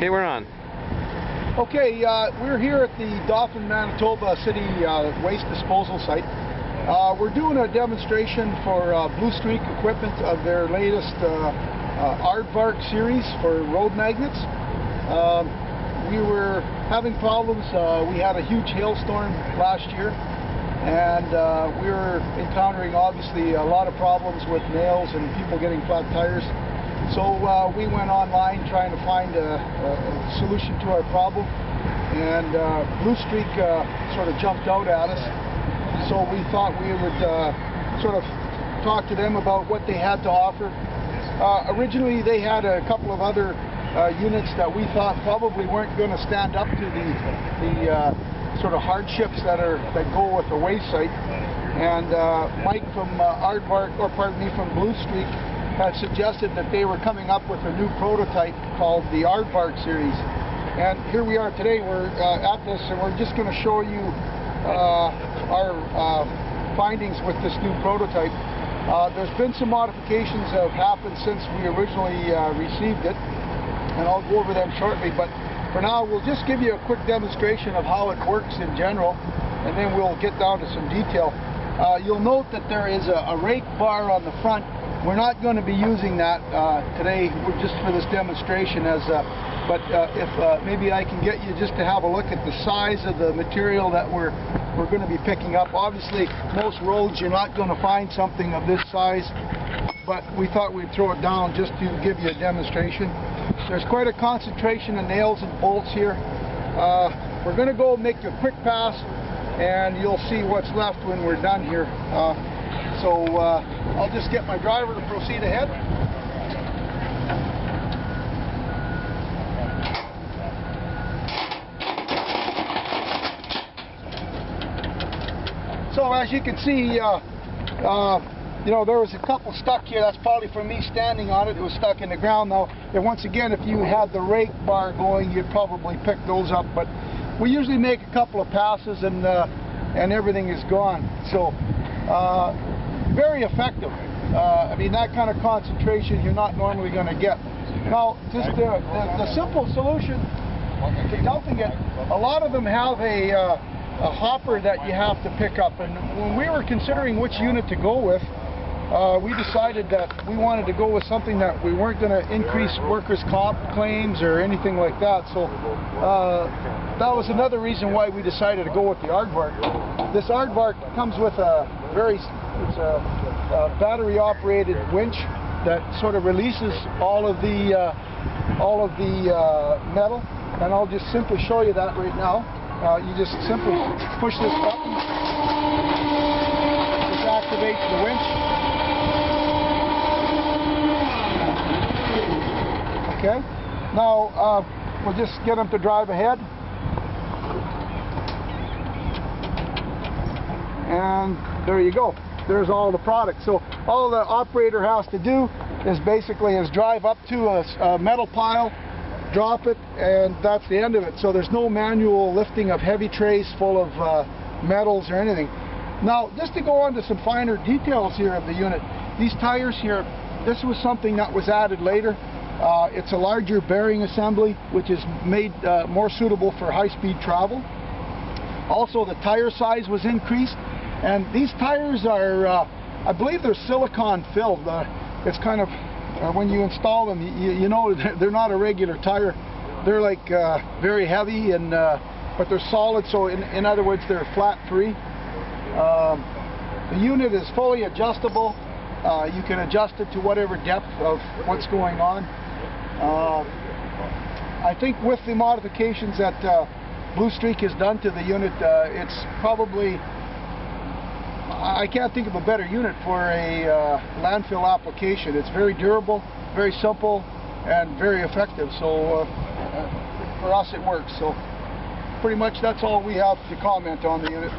Okay, we're on. Okay, we're here at the Dauphin, Manitoba City waste disposal site. We're doing a demonstration for Bluestreak equipment of their latest Aardvark series for road magnets. We were having problems. We had a huge hailstorm last year, and we were encountering obviously a lot of problems with nails and people getting flat tires. So we went online trying to find a solution to our problem, and Bluestreak sort of jumped out at us. So we thought we would sort of talk to them about what they had to offer. Originally they had a couple of other units that we thought probably weren't going to stand up to the sort of hardships that go with a waste site. And Mike from Aardvark, or pardon me, from Bluestreak, had suggested that they were coming up with a new prototype called the Aardvark series. And here we are today. We're at this, and we're just going to show you our findings with this new prototype. There's been some modifications that have happened since we originally received it, and I'll go over them shortly. But for now, we'll just give you a quick demonstration of how it works in general, and then we'll get down to some detail. You'll note that there is a rake bar on the front. We're not going to be using that today, just for this demonstration. But if maybe I can get you just to have a look at the size of the material that we're going to be picking up. Obviously, most roads you're not going to find something of this size, but we thought we'd throw it down just to give you a demonstration. There's quite a concentration of nails and bolts here. We're going to go make a quick pass, and you'll see what's left when we're done here. So I'll just get my driver to proceed ahead. So as you can see, you know, there was a couple stuck here. That's probably from me standing on it. It was stuck in the ground now. And once again, if you had the rake bar going, you'd probably pick those up. But we usually make a couple of passes, and everything is gone. So very effective. I mean, that kind of concentration you're not normally going to get. Now, just the simple solution to dumping it, a lot of them have a hopper that you have to pick up. And when we were considering which unit to go with, we decided that we wanted to go with something that we weren't going to increase workers' comp claims or anything like that. So that was another reason why we decided to go with the Aardvark. This Aardvark comes with a battery-operated winch that sort of releases all of the metal, and I'll just simply show you that right now. You just simply push this button. This activates the winch. Okay. Now we'll just get him to drive ahead. And there you go. There's all the product. So all the operator has to do is basically drive up to a metal pile, drop it, and that's the end of it. So there's no manual lifting of heavy trays full of metals or anything. Now, just to go on to some finer details here of the unit, these tires here, this was something that was added later. It's a larger bearing assembly, which is made more suitable for high-speed travel. Also, the tire size was increased, and these tires are, I believe they're silicone filled. It's kind of, when you install them, you know they're not a regular tire. They're like very heavy, and but they're solid, so in other words, they're flat-free. The unit is fully adjustable. You can adjust it to whatever depth of what's going on. I think with the modifications that Bluestreak has done to the unit, it's probably, I can't think of a better unit for a landfill application. It's very durable, very simple, and very effective. So for us it works. So pretty much that's all we have to comment on the unit.